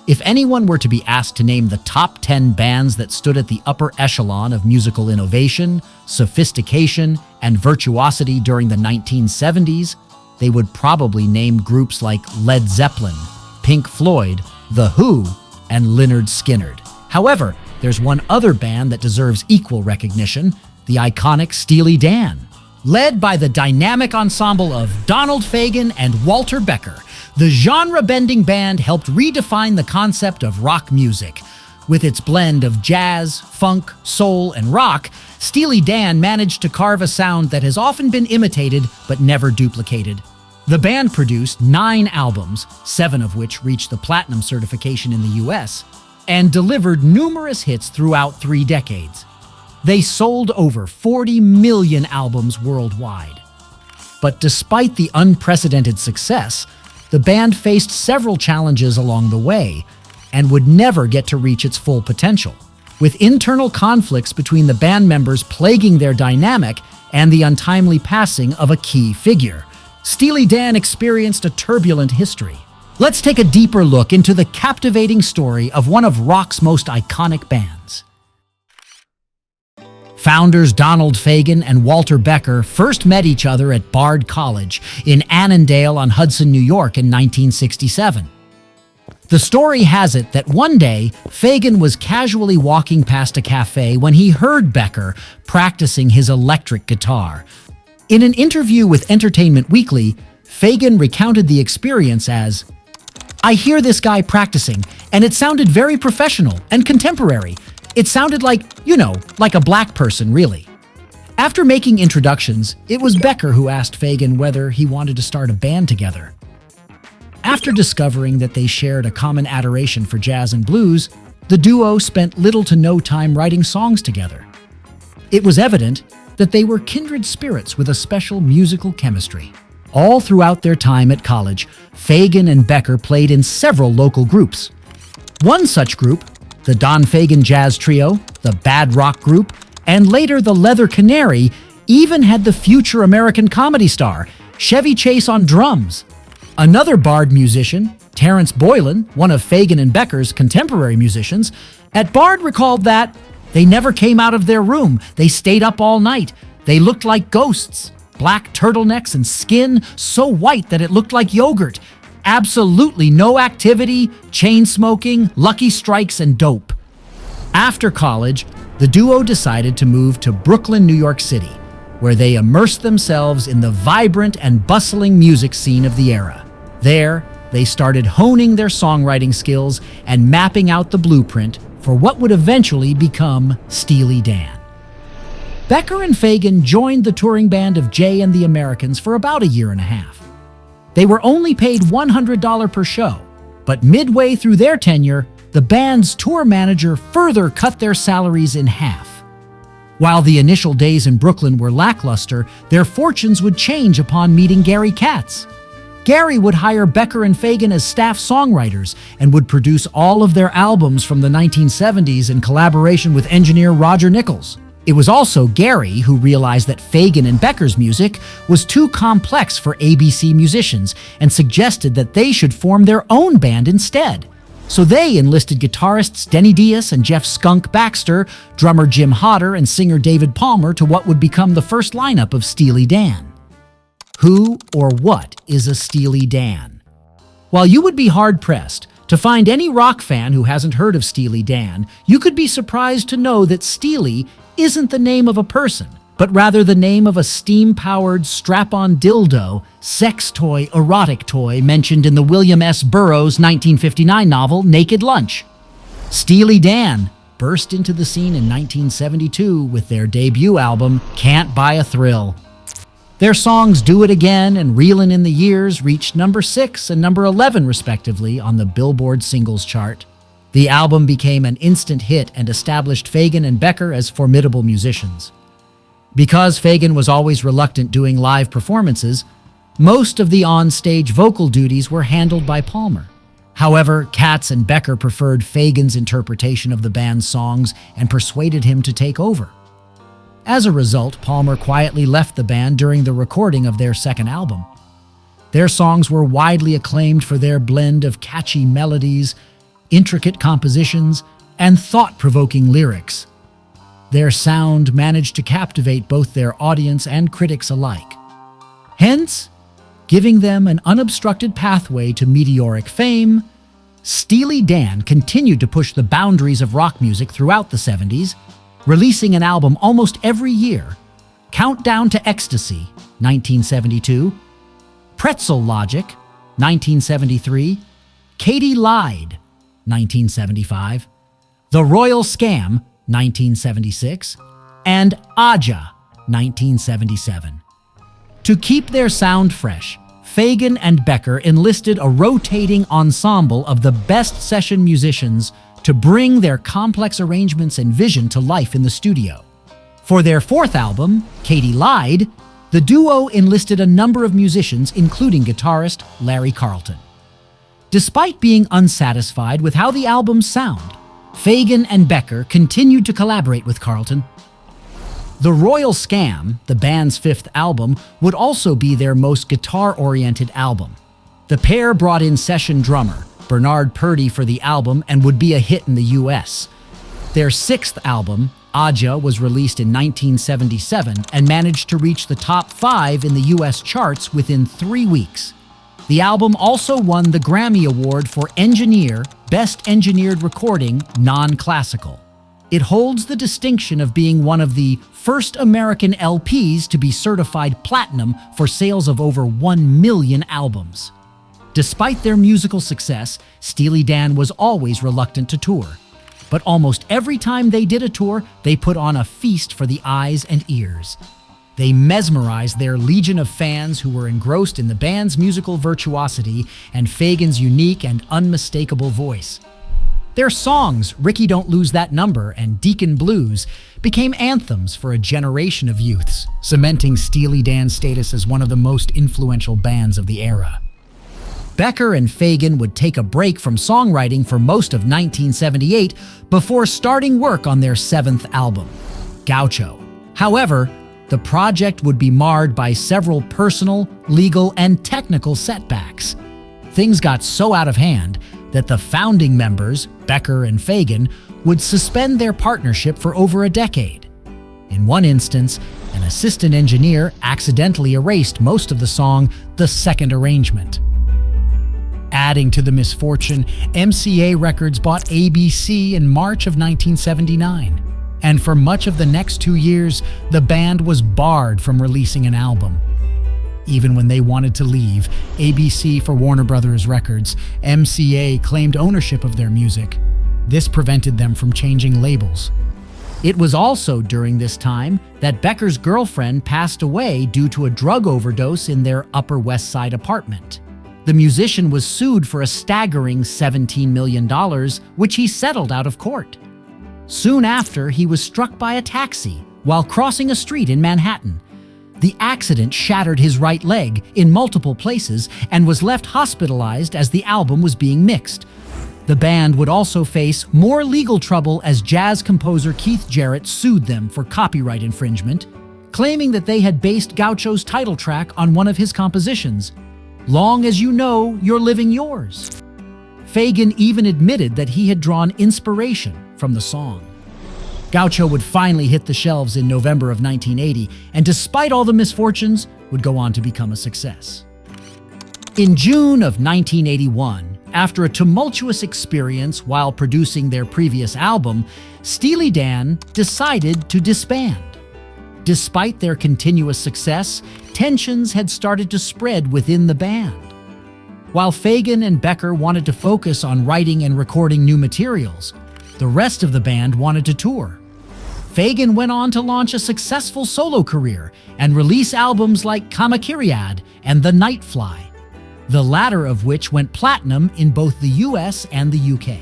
If anyone were to be asked to name the top 10 bands that stood at the upper echelon of musical innovation, sophistication, and virtuosity during the 1970s, they would probably name groups like Led Zeppelin, Pink Floyd, The Who, and Lynyrd Skynyrd. However, there's one other band that deserves equal recognition, the iconic Steely Dan. Led by the dynamic ensemble of Donald Fagen and Walter Becker, the genre-bending band helped redefine the concept of rock music. With its blend of jazz, funk, soul, and rock, Steely Dan managed to carve a sound that has often been imitated but never duplicated. The band produced 9 albums, 7 of which reached the platinum certification in the US, and delivered numerous hits throughout 3 decades. They sold over 40 million albums worldwide. But despite the unprecedented success, the band faced several challenges along the way and would never get to reach its full potential, with internal conflicts between the band members plaguing their dynamic and the untimely passing of a key figure. Steely Dan experienced a turbulent history. Let's take a deeper look into the captivating story of one of rock's most iconic bands. Founders Donald Fagen and Walter Becker first met each other at Bard College in Annandale-on-Hudson, New York in 1967. The story has it that one day, Fagen was casually walking past a cafe when he heard Becker practicing his electric guitar. In an interview with Entertainment Weekly, Fagen recounted the experience as, "I hear this guy practicing, and it sounded very professional and contemporary. It sounded like, like a black person, really." After making introductions, it was Becker who asked Fagen whether he wanted to start a band together. After discovering that they shared a common adoration for jazz and blues, the duo spent little to no time writing songs together. It was evident that they were kindred spirits with a special musical chemistry. All throughout their time at college, Fagen and Becker played in several local groups. One such group, the Don Fagen Jazz Trio, the Bad Rock Group, and later the Leather Canary, even had the future American comedy star, Chevy Chase, on drums. Another Bard musician, Terrence Boylan, one of Fagen and Becker's contemporary musicians, at Bard recalled that they never came out of their room. They stayed up all night. They looked like ghosts. Black turtlenecks and skin so white that it looked like yogurt. Absolutely no activity, chain smoking, lucky strikes, and dope. After college, the duo decided to move to Brooklyn, New York City, where they immersed themselves in the vibrant and bustling music scene of the era. There, they started honing their songwriting skills and mapping out the blueprint for what would eventually become Steely Dan. Becker and Fagen joined the touring band of Jay and the Americans for about a year and a half. They were only paid $100 per show, but midway through their tenure, the band's tour manager further cut their salaries in half. While the initial days in Brooklyn were lackluster, their fortunes would change upon meeting Gary Katz. Gary would hire Becker and Fagen as staff songwriters and would produce all of their albums from the 1970s in collaboration with engineer Roger Nichols. It was also Gary who realized that Fagen and Becker's music was too complex for ABC musicians and suggested that they should form their own band instead. So they enlisted guitarists Denny Dias and Jeff "Skunk" Baxter, drummer Jim Hodder, and singer David Palmer to what would become the first lineup of Steely Dan. Who or what is a Steely Dan? While you would be hard-pressed to find any rock fan who hasn't heard of Steely Dan, you could be surprised to know that Steely isn't the name of a person, but rather the name of a steam-powered, strap-on dildo, sex toy, erotic toy mentioned in the William S. Burroughs 1959 novel Naked Lunch. Steely Dan burst into the scene in 1972 with their debut album, Can't Buy a Thrill. Their songs Do It Again and Reelin' in the Years reached number 6 and number 11 respectively on the Billboard Singles Chart. The album became an instant hit and established Fagen and Becker as formidable musicians. Because Fagen was always reluctant doing live performances, most of the on-stage vocal duties were handled by Palmer. However, Katz and Becker preferred Fagen's interpretation of the band's songs and persuaded him to take over. As a result, Palmer quietly left the band during the recording of their second album. Their songs were widely acclaimed for their blend of catchy melodies, intricate compositions, and thought-provoking lyrics. Their sound managed to captivate both their audience and critics alike, hence giving them an unobstructed pathway to meteoric fame. Steely Dan continued to push the boundaries of rock music throughout the 70s, releasing an album almost every year: Countdown to Ecstasy, 1972, Pretzel Logic, 1973, Katie Lied, 1975, The Royal Scam, 1976, and Aja, 1977. To keep their sound fresh, Fagen and Becker enlisted a rotating ensemble of the best session musicians to bring their complex arrangements and vision to life in the studio. For their fourth album, Katie Lied, the duo enlisted a number of musicians, including guitarist Larry Carlton. Despite being unsatisfied with how the albums sound, Fagen and Becker continued to collaborate with Carlton. The Royal Scam, the band's fifth album, would also be their most guitar-oriented album. The pair brought in session drummer Bernard Purdie for the album and would be a hit in the US. Their sixth album, Aja, was released in 1977 and managed to reach the top 5 in the US charts within 3 weeks. The album also won the Grammy Award for Engineer, Best Engineered Recording, Non-Classical. It holds the distinction of being one of the first American LPs to be certified platinum for sales of over 1 million albums. Despite their musical success, Steely Dan was always reluctant to tour. But almost every time they did a tour, they put on a feast for the eyes and ears. They mesmerized their legion of fans who were engrossed in the band's musical virtuosity and Fagen's unique and unmistakable voice. Their songs, Ricky Don't Lose That Number and Deacon Blues, became anthems for a generation of youths, cementing Steely Dan's status as one of the most influential bands of the era. Becker and Fagen would take a break from songwriting for most of 1978 before starting work on their seventh album, Gaucho. However, the project would be marred by several personal, legal, and technical setbacks. Things got so out of hand that the founding members, Becker and Fagen, would suspend their partnership for over a decade. In one instance, an assistant engineer accidentally erased most of the song, The Second Arrangement. Adding to the misfortune, MCA Records bought ABC in March of 1979, and for much of the next 2 years, the band was barred from releasing an album. Even when they wanted to leave, ABC for Warner Brothers Records, MCA claimed ownership of their music. This prevented them from changing labels. It was also during this time that Becker's girlfriend passed away due to a drug overdose in their Upper West Side apartment. The musician was sued for a staggering $17 million, which he settled out of court. Soon after, he was struck by a taxi while crossing a street in Manhattan. The accident shattered his right leg in multiple places and was left hospitalized as the album was being mixed. The band would also face more legal trouble as jazz composer Keith Jarrett sued them for copyright infringement, claiming that they had based Gaucho's title track on one of his compositions, Long As You Know You're Living Yours. Fagen even admitted that he had drawn inspiration from the song. Gaucho would finally hit the shelves in November of 1980, and despite all the misfortunes, would go on to become a success. In June of 1981, after a tumultuous experience while producing their previous album, Steely Dan decided to disband. Despite their continuous success, tensions had started to spread within the band. While Fagen and Becker wanted to focus on writing and recording new materials, the rest of the band wanted to tour. Fagen went on to launch a successful solo career and release albums like Kamakiriad and The Nightfly, the latter of which went platinum in both the US and the UK.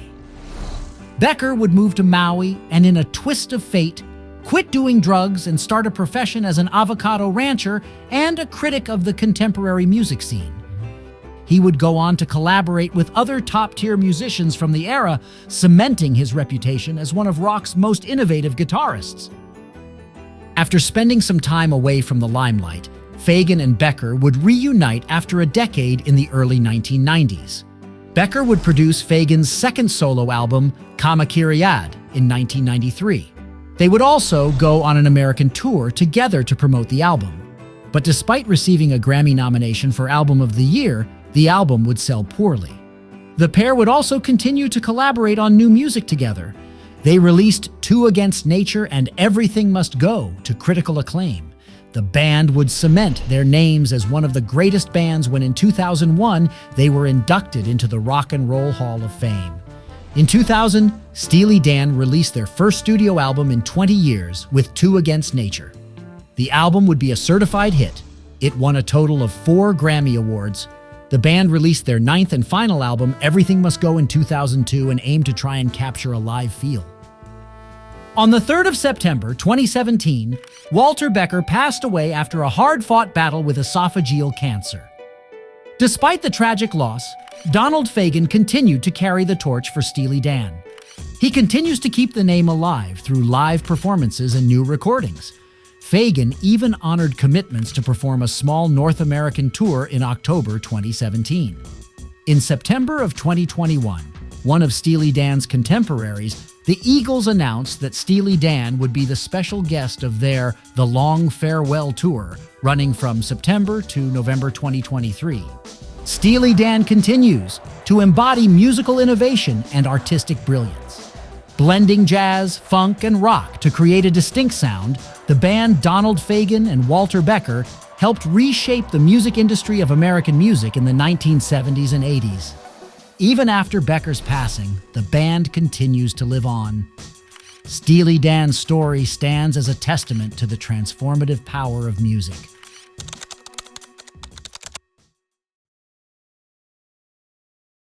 Becker would move to Maui and, in a twist of fate, quit doing drugs and start a profession as an avocado rancher and a critic of the contemporary music scene. He would go on to collaborate with other top-tier musicians from the era, cementing his reputation as one of rock's most innovative guitarists. After spending some time away from the limelight, Fagen and Becker would reunite after a decade in the early 1990s. Becker would produce Fagen's second solo album, Kamakiriad, in 1993. They would also go on an American tour together to promote the album. But despite receiving a Grammy nomination for Album of the Year, the album would sell poorly. The pair would also continue to collaborate on new music together. They released Two Against Nature and Everything Must Go to critical acclaim. The band would cement their names as one of the greatest bands when in 2001 they were inducted into the Rock and Roll Hall of Fame. In 2000, Steely Dan released their first studio album in 20 years with Two Against Nature. The album would be a certified hit. It won a total of 4 Grammy Awards. The band released their 9th and final album, Everything Must Go, in 2002 and aimed to try and capture a live feel. On the 3rd of September 2017, Walter Becker passed away after a hard-fought battle with esophageal cancer. Despite the tragic loss, Donald Fagen continued to carry the torch for Steely Dan. He continues to keep the name alive through live performances and new recordings. Fagen even honored commitments to perform a small North American tour in October 2017. In September of 2021, one of Steely Dan's contemporaries, the Eagles, announced that Steely Dan would be the special guest of their The Long Farewell Tour, running from September to November 2023. Steely Dan continues to embody musical innovation and artistic brilliance. Blending jazz, funk, and rock to create a distinct sound, the band Donald Fagen and Walter Becker helped reshape the music industry of American music in the 1970s and 80s. Even after Becker's passing, the band continues to live on. Steely Dan's story stands as a testament to the transformative power of music.